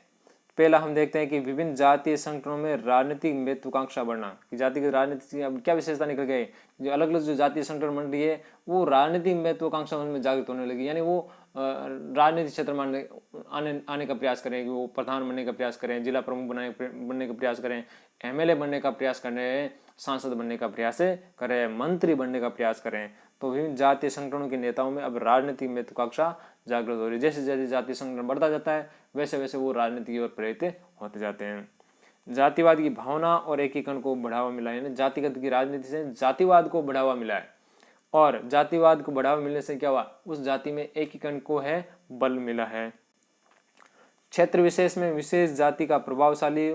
पहला हम देखते हैं कि विभिन्न जातीय संगठनों में राजनीतिक महत्वाकांक्षा बढ़ना, कि जातिगत राजनीति अब क्या विशेषता निकल गई, जो अलग अलग जो जातीय संगठन बन रही है वो राजनीतिक महत्वाकांक्षा उनमें जागृत होने लगी, यानी वो राजनीतिक क्षेत्र में आने का प्रयास करें, कि वो प्रधान बनने का प्रयास करें, जिला प्रमुख बनने का प्रयास करें, MLA बनने का प्रयास करें, सांसद बनने का प्रयास करें, मंत्री बनने का प्रयास करें। तो विभिन्न जातीय संगठनों के नेताओं में अब राजनीतिक महत्वाकांक्षा जागृत हो रही है। जैसे जैसे जातीय संगठन बढ़ता जाता है वैसे वैसे वो राजनीति की ओर प्रेरित होते जाते हैं। जातिवाद की भावना और एकीकरण को बढ़ावा मिला, यानी जातिगत की राजनीति से जातिवाद को बढ़ावा मिला है, और जातिवाद को बढ़ावा मिलने से क्या हुआ, उस जाति में एकीकरण को है बल मिला है। क्षेत्र विशेष में विशेष जाति का प्रभावशाली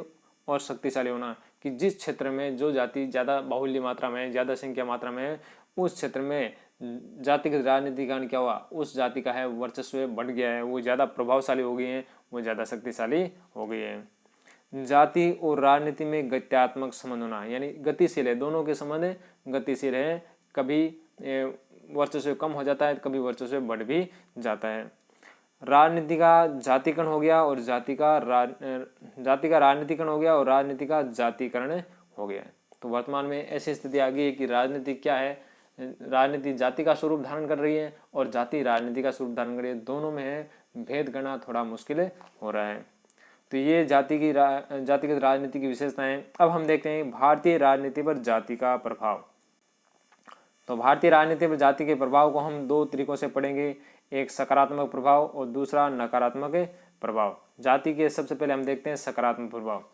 और शक्तिशाली होना, कि जिस क्षेत्र में जो जाति ज्यादा बाहुल्य मात्रा में, ज्यादा संख्या मात्रा में है, उस क्षेत्र में जातिगत राजनीति का क्या हुआ, उस जाति का है वर्चस्व बढ़ गया है, वो ज्यादा प्रभावशाली हो गई है, वो ज्यादा शक्तिशाली हो गई है। जाति और राजनीति में गत्यात्मक संबंध होना, यानी गतिशील है, दोनों के संबंध गतिशील है, कभी वर्चस्व कम हो जाता है, कभी वर्चस्व बढ़ भी जाता है। राजनीति का जातिकरण हो गया और जाति का राजनीतिकरण हो गया और राजनीति का जातिकरण हो गया। तो वर्तमान में ऐसी स्थिति आ गई है कि राजनीति क्या है, राजनीति जाति का स्वरूप धारण कर रही है और जाति राजनीति का स्वरूप धारण कर रही है, दोनों में है भेद करना थोड़ा मुश्किल हो रहा है। तो ये जातिगत राजनीति की विशेषताएं। अब हम देखते हैं भारतीय राजनीति पर जाति का प्रभाव। तो भारतीय राजनीति पर जाति के प्रभाव को हम दो तरीकों से पढ़ेंगे, एक सकारात्मक प्रभाव और दूसरा नकारात्मक प्रभाव। जाति के सबसे पहले हम देखते हैं सकारात्मक प्रभाव।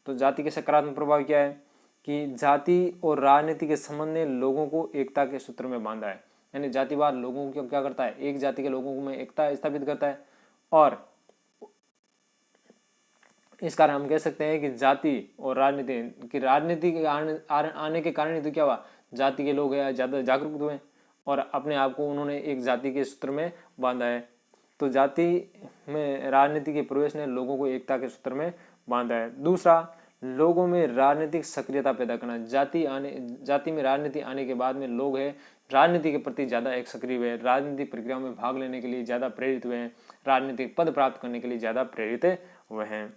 तो जाति के सकारात्मक प्रभाव क्या है, कि जाति और राजनीति के संबंध ने लोगों को एकता के सूत्र में बांधा है, यानी जातिवाद लोगों को क्या करता है, एक जाति के लोगों में एकता स्थापित करता है। और इस कारण हम कह सकते हैं कि जाति और राजनीति के आने के कारण ही तो क्या हुआ, जाति के लोग ज्यादा जागरूक हुए और अपने आप को उन्होंने एक जाति के सूत्र में बांधा है। तो जाति में राजनीति के प्रवेश ने लोगों को एकता के सूत्र में बांधा है। दूसरा, लोगों में राजनीतिक सक्रियता पैदा करना। जाति में राजनीति आने के बाद में लोग है राजनीति के प्रति ज्यादा एक सक्रिय हुए, राजनीतिक प्रक्रियाओं में भाग लेने के लिए ज्यादा प्रेरित हुए हैं, राजनीतिक पद प्राप्त करने के लिए ज्यादा प्रेरित हुए हैं।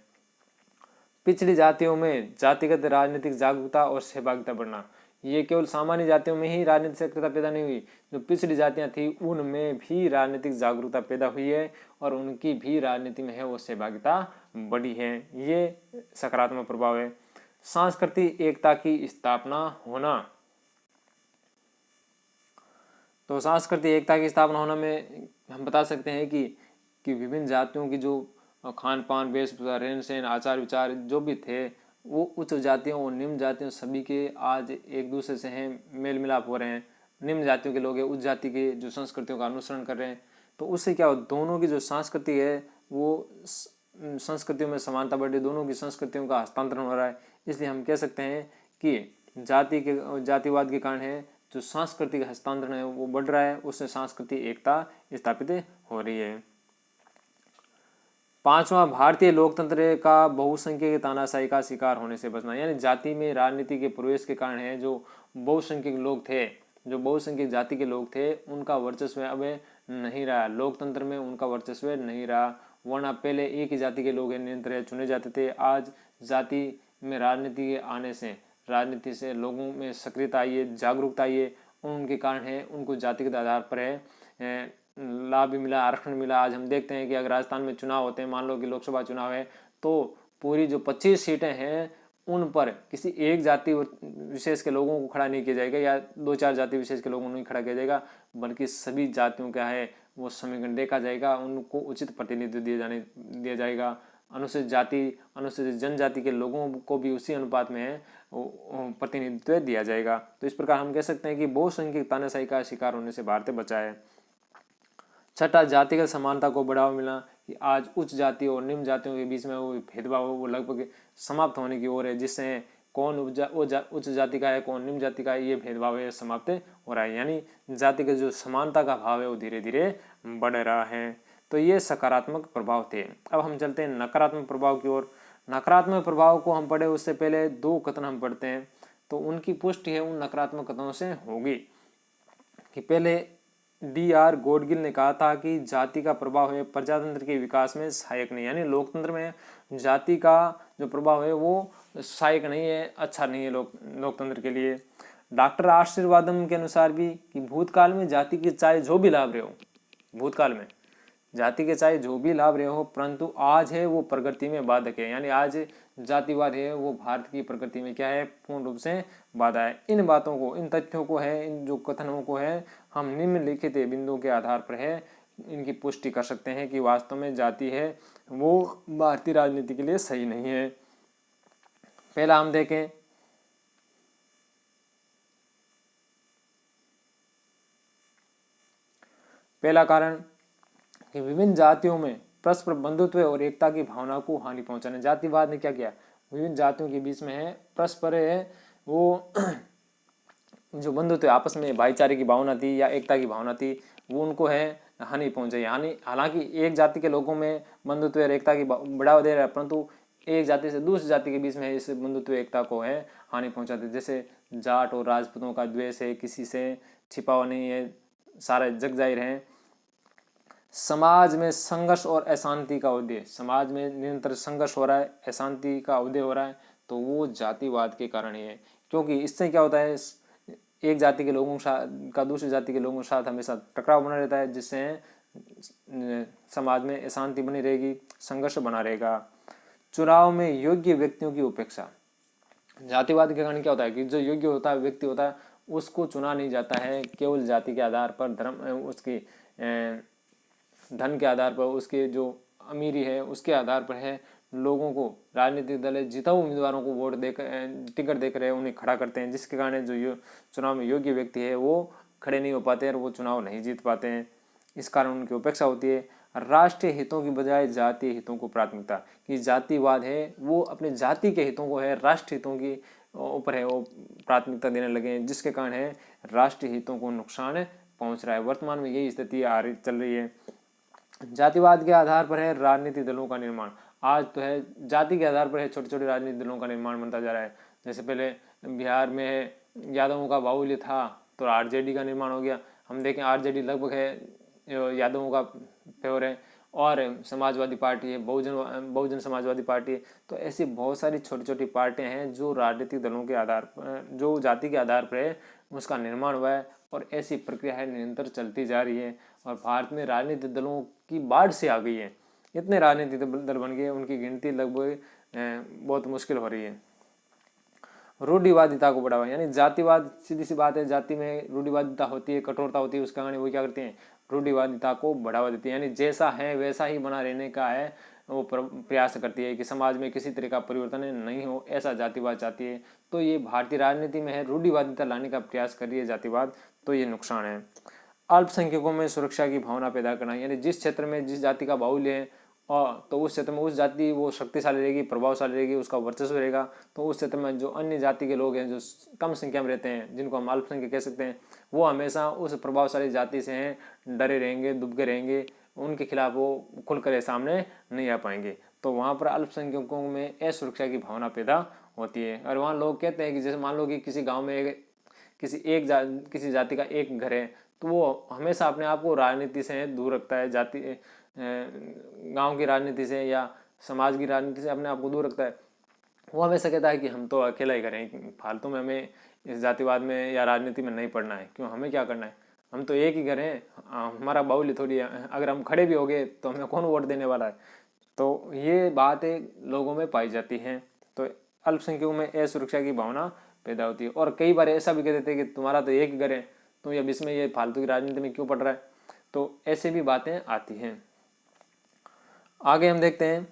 पिछड़ी जातियों में जातिगत राजनीतिक जागरूकता और सहभागिता बढ़ना। ये केवल सामान्य जातियों में ही राजनीतिक सक्रियता पैदा नहीं हुई, जो पिछड़ी जातियां थी उनमें भी राजनीतिक जागरूकता पैदा हुई है और उनकी भी राजनीति में है वो सहभागिता बढ़ी है। ये सकारात्मक प्रभाव है। सांस्कृतिक एकता की स्थापना होना। तो सांस्कृतिक एकता की स्थापना होना में हम बता सकते हैं कि विभिन्न जातियों की जो खान पान, वेशभूषा, रहन सहन, आचार विचार जो भी थे वो उच्च जातियों और निम्न जातियों सभी के आज एक दूसरे से हैं मेल मिलाप हो रहे हैं। निम्न जातियों के लोग हैं उच्च जाति के जो संस्कृतियों का अनुसरण कर रहे हैं, तो उससे क्या हो, दोनों की जो संस्कृति है वो संस्कृतियों में समानता बढ़ रही, दोनों की संस्कृतियों का हस्तांतरण हो रहा है। इसलिए हम कह सकते हैं कि जातिवाद के कारण है जो सांस्कृतिक हस्तांतरण है वो बढ़ रहा है, उससे सांस्कृतिक एकता स्थापित हो रही है। पांचवा, भारतीय लोकतंत्र का बहुसंख्यक तानाशाही का शिकार होने से बचना। यानी जाति में राजनीति के प्रवेश के कारण है जो बहुसंख्यक लोग थे, जो बहुसंख्यक जाति के लोग थे, उनका वर्चस्व अब नहीं रहा, लोकतंत्र में उनका वर्चस्व नहीं रहा। वरना पहले एक ही जाति के लोग नियंत्रण चुने जाते थे, आज जाति में राजनीति के आने से राजनीति से लोगों में सक्रियता आई है, जागरूकता आई है, उनके कारण है उनको जातिगत आधार पर है लाभ भी मिला, आरक्षण मिला। आज हम देखते हैं कि अगर राजस्थान में चुनाव होते हैं, मान लो कि लोकसभा चुनाव है, तो पूरी जो 25 सीटें हैं उन पर किसी एक जाति विशेष के लोगों को खड़ा नहीं किया जाएगा या 2-4 जाति विशेष के लोगों को नहीं खड़ा किया जाएगा, बल्कि सभी जातियों का है वो समीकरण देखा जाएगा, उनको उचित प्रतिनिधित्व दिया जाएगा। अनुसूचित जाति, अनुसूचित जनजाति के लोगों को भी उसी अनुपात में है प्रतिनिधित्व दिया जाएगा। तो इस प्रकार हम कह सकते हैं कि बहुसंख्यक तानाशाही का शिकार होने से भारत बचा है। छठा, जातिगत समानता को बढ़ावा मिला, कि आज उच्च जाति और निम्न जातियों के बीच में वो भेदभाव वो लगभग समाप्त होने की ओर है, जिससे कौन उच्च जाति का है, कौन निम्न जाति का है, ये भेदभाव है समाप्त हो रहा है। यानी जातिगत जो समानता का भाव है वो धीरे धीरे बढ़ रहा है। तो ये सकारात्मक प्रभाव थे। अब हम चलते हैं नकारात्मक प्रभाव की ओर। नकारात्मक प्रभाव को हम पढ़े उससे पहले 2 कथन हम पढ़ते हैं, तो उनकी पुष्टि है उन नकारात्मक कथनों से होगी। कि पहले D.R. गॉडगिल ने कहा था कि जाति का प्रभाव है प्रजातंत्र के विकास में सहायक नहीं, यानी लोकतंत्र में जाति का जो प्रभाव है वो सहायक नहीं है, अच्छा नहीं है लोकतंत्र के लिए। डॉक्टर आशीर्वादम के अनुसार भी कि भूतकाल में जाति के चाहे जो भी लाभ रहे हो, भूतकाल में जाति के चाहे जो भी लाभ रहे हो, परंतु आज है वो प्रगति में बाधक है। यानी आज जातिवाद है वो भारत की प्रगति में क्या है, पूर्ण रूप से बाधा है। इन बातों को, इन तथ्यों को है, इन जो कथनों को है, हम निम्नलिखित बिंदुओं के आधार पर है इनकी पुष्टि कर सकते हैं कि वास्तव में जाति है वो भारतीय राजनीति के लिए सही नहीं है। पहला हम देखें, पहला कारण कि विभिन्न जातियों में परस्पर बंधुत्व और एकता की भावना को हानि पहुंचाने। जातिवाद ने क्या किया, विभिन्न जातियों के बीच में है परस्पर है वो जो बंधुत्व आपस में भाईचारे की भावना थी या एकता की भावना थी, वो उनको है हानि पहुंचाई। हालांकि एक जाति के लोगों में बंधुत्व और एकता की बढ़ावा दे रहा है, परंतु एक जाति से दूसरी जाति के बीच में इस बंधुत्व एकता को है हानि पहुंचाते। जैसे जाट और राजपूतों का द्वेष है, किसी से छिपा हुआ नहीं है, सारा जग जाहिर है। समाज में संघर्ष और अशांति का उदय, समाज में निरंतर संघर्ष हो रहा है, अशांति का उदय हो रहा है, तो वो जातिवाद के कारण ही है। क्योंकि इससे क्या होता है, एक जाति के लोगों का दूसरी जाति के लोगों के साथ हमेशा टकराव बना रहता है, जिससे समाज में अशांति बनी रहेगी, संघर्ष बना रहेगा। चुनाव में योग्य व्यक्तियों की उपेक्षा, जातिवाद के कारण क्या होता है कि जो योग्य होता है व्यक्ति होता है उसको चुना नहीं जाता है, केवल जाति के आधार पर, धर्म उसकी धन के आधार पर, उसके जो अमीरी है उसके आधार पर है लोगों को राजनीतिक दल जिताऊ उम्मीदवारों को वोट देकर टिकट देकर है उन्हें खड़ा करते हैं, जिसके कारण जो चुनाव में योग्य व्यक्ति है वो खड़े नहीं हो पाते हैं और वो चुनाव नहीं जीत पाते हैं। इस कारण उनकी उपेक्षा होती है। राष्ट्रीय हितों की बजाय जातीय हितों को प्राथमिकता, कि जातिवाद है वो अपने जाति के हितों को है राष्ट्रीय हितों की ऊपर है वो प्राथमिकता देने लगे हैं, जिसके कारण है राष्ट्रीय हितों को नुकसान पहुंच रहा है। वर्तमान में यही स्थिति चल रही है। जातिवाद के आधार पर है राजनीतिक दलों का निर्माण, आज तो है जाति के आधार पर है छोटे छोटे राजनीतिक दलों का निर्माण बनता जा रहा है। जैसे पहले बिहार में है यादवों का बाहुल्य था तो आरजेडी का निर्माण हो गया। हम देखें आरजेडी लगभग है यादवों का फेवर है, और समाजवादी पार्टी है, बहुजन समाजवादी पार्टी है। तो ऐसी बहुत सारी छोटी छोटी पार्टियां हैं जो राजनीतिक दलों के आधार पर, जो जाति के आधार पर है उसका निर्माण हुआ है, और ऐसी प्रक्रिया है निरंतर चलती जा रही है। और भारत में राजनीतिक दलों की बाढ़ से आ गई है, इतने राजनीतिक दल बन गए उनकी गिनती लगभग बहुत मुश्किल हो रही है। रूढ़िवादिता को बढ़ावा, यानी जातिवाद, सीधी सी बात है, जाति में रूढ़िवादिता होती है, कठोरता होती है, उसके कारण वो क्या करते हैं, रूढ़िवादिता को बढ़ावा देती है। यानी जैसा है वैसा ही बना रहने का है वो प्रयास करती है कि समाज में किसी तरह का परिवर्तन नहीं हो, ऐसा जातिवाद चाहती है। तो ये भारतीय राजनीति में है रूढ़िवादिता लाने का प्रयास कर रही है जातिवाद, तो ये नुकसान है। अल्पसंख्यकों में सुरक्षा की भावना पैदा करना, यानी जिस क्षेत्र में जिस जाति का बाहुल्य है और तो उस क्षेत्र में उस जाति वो शक्तिशाली रहेगी, प्रभावशाली रहेगी, उसका वर्चस्व रहेगा। तो उस क्षेत्र में जो अन्य जाति के लोग हैं जो कम संख्या में रहते हैं, जिनको हम अल्पसंख्यक कह सकते हैं, वो हमेशा उस प्रभावशाली जाति से हैं डरे रहेंगे, दुबके रहेंगे, उनके खिलाफ वो खुलकर सामने नहीं आ पाएंगे। तो वहाँ पर अल्पसंख्यकों में असुरक्षा की भावना पैदा होती है। और वहाँ लोग कहते हैं कि जैसे मान लो कि किसी गाँव में किसी जाति का एक घर है, तो वो हमेशा अपने आप को राजनीति से दूर रखता है, जाति गांव की राजनीति से या समाज की राजनीति से अपने आप को दूर रखता है। वो हमेशा कहता है कि हम तो अकेला ही करें, फालतू में हमें इस जातिवाद में या राजनीति में नहीं पढ़ना है, क्यों, हमें क्या करना है, हम तो एक ही घर हैं, हमारा बाहुल्य थोड़ी है, अगर हम खड़े भी हो गए तो हमें कौन वोट देने वाला है। तो ये बातें लोगों में पाई जाती हैं। तो अल्पसंख्यकों में असुरक्षा की भावना पैदा होती है। और कई बार ऐसा भी कह देते हैं कि तुम्हारा तो एक ही घर है, तुम अब इसमें ये फालतू की राजनीति में क्यों पड़ रहा है। तो ऐसे भी बातें आती हैं। आगे हम देखते हैं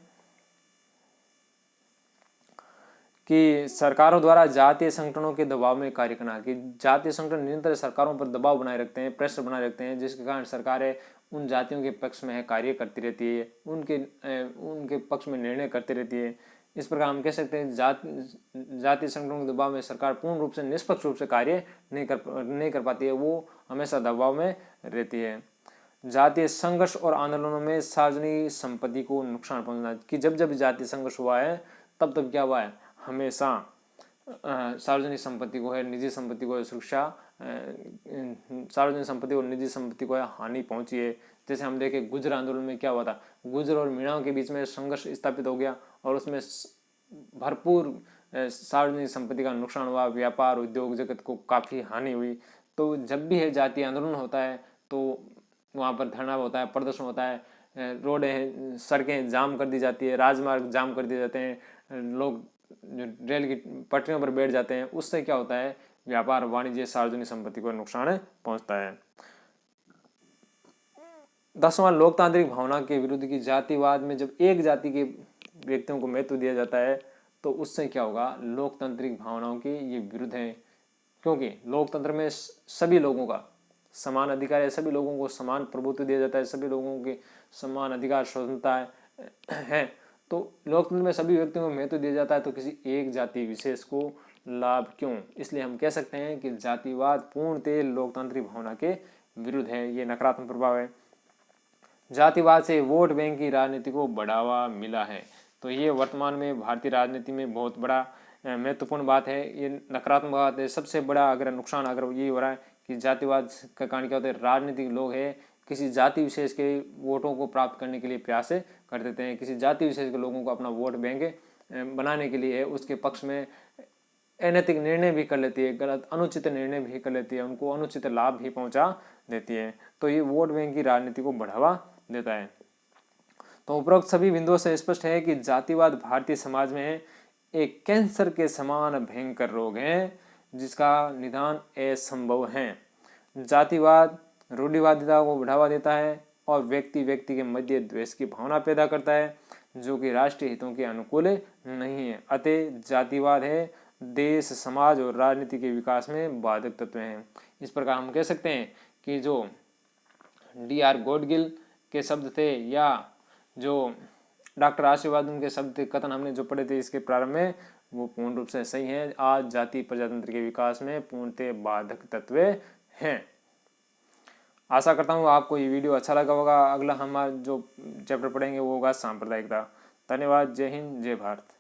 कि सरकारों द्वारा जातीय संगठनों के दबाव में कार्य करना, कि जातीय संगठन निरंतर सरकारों पर दबाव बनाए रखते हैं, प्रेशर बनाए रखते हैं, जिसके कारण सरकारें उन जातियों के पक्ष में कार्य करती रहती है, उनके पक्ष में निर्णय करती रहती है। इस प्रकार हम कह सकते हैं जातीय संगठनों के दबाव में सरकार पूर्ण रूप से निष्पक्ष रूप से कार्य नहीं कर पाती है, वो हमेशा दबाव में रहती है। जातीय संघर्ष और आंदोलनों में सार्वजनिक संपत्ति को नुकसान पहुंचना, कि जब जब जातीय संघर्ष हुआ है तब क्या हुआ है, हमेशा सार्वजनिक संपत्ति को है, निजी संपत्ति को है सुरक्षा, सार्वजनिक संपत्ति और निजी संपत्ति को है हानि पहुंची है। जैसे हम देखें गुर्जर आंदोलन में क्या हुआ था, गुर्जर और मीणाओं के बीच में संघर्ष स्थापित हो गया और उसमें भरपूर सार्वजनिक संपत्ति का नुकसान हुआ, व्यापार उद्योग जगत को काफ़ी हानि हुई। तो जब भी है जातीय आंदोलन होता है तो वहाँ पर धरना होता है, प्रदर्शन होता है, रोडें सड़कें जाम कर दी जाती है, राजमार्ग जाम कर दिए जाते हैं, लोग जो रेल की पटरियों पर बैठ जाते हैं। उससे क्या होता है, व्यापार वाणिज्य सार्वजनिक संपत्ति को नुकसान पहुंचता है। 10वां, लोकतांत्रिक भावना के विरुद्ध, की जातिवाद में जब एक जाति के व्यक्तियों को महत्व दिया जाता है तो उससे क्या होगा, लोकतांत्रिक भावनाओं के ये विरुद्ध है। क्योंकि लोकतंत्र में सभी लोगों का समान अधिकार है, सभी लोगों को समान प्रभुत्व दिया जाता है, सभी लोगों के समान अधिकार स्वतंत्रता है। तो लोकतंत्र में सभी व्यक्तियों को महत्व दिया जाता है, तो किसी एक जाति विशेष को लाभ क्यों। इसलिए हम कह सकते हैं कि जातिवाद पूर्णतः लोकतांत्रिक भावना के विरुद्ध है, ये नकारात्मक प्रभाव है। जातिवाद से वोट बैंक की राजनीति को बढ़ावा मिला है, तो ये वर्तमान में भारतीय राजनीति में बहुत बड़ा महत्वपूर्ण बात है, ये नकारात्मक बात है। सबसे बड़ा अगर नुकसान अगर ये हो रहा है कि जातिवाद का कारण क्या होता है, राजनीतिक लोग हैं किसी जाति विशेष के वोटों को प्राप्त करने के लिए प्रयास कर देते हैं, किसी जाति विशेष के लोगों को अपना वोट बैंक बनाने के लिए उसके पक्ष में अनैतिक निर्णय भी कर लेती है, गलत अनुचित निर्णय भी कर लेती है, उनको अनुचित लाभ भी पहुंचा देती है। तो ये वोट बैंक की राजनीति को बढ़ावा देता है। तो उपरोक्त सभी बिंदुओं से स्पष्ट है कि जातिवाद भारतीय समाज में एक कैंसर के समान भयंकर रोग है जिसका निदान असंभव है। जातिवाद रूढ़िवादिता को बढ़ावा देता है और व्यक्ति के मध्य द्वेष की भावना पैदा करता है जो कि राष्ट्रीय हितों के अनुकूल नहीं है। अतः जातिवाद है देश, समाज और राजनीति के विकास में बाधक तत्व हैं। इस प्रकार हम कह सकते हैं कि जो D.R. गॉडगिल के शब्द थे या जो डॉक्टर आशीर्वाद उनके शब्द कथन हमने जो पढ़े थे इसके प्रारंभ में, वो पूर्ण रूप से सही है। आज जाति प्रजातंत्र के विकास में पूर्णतः बाधक तत्व हैं। आशा करता हूँ आपको ये वीडियो अच्छा लगा होगा। अगला हमारा जो चैप्टर पढ़ेंगे वो होगा सांप्रदायिकता। धन्यवाद। जय हिंद, जय भारत।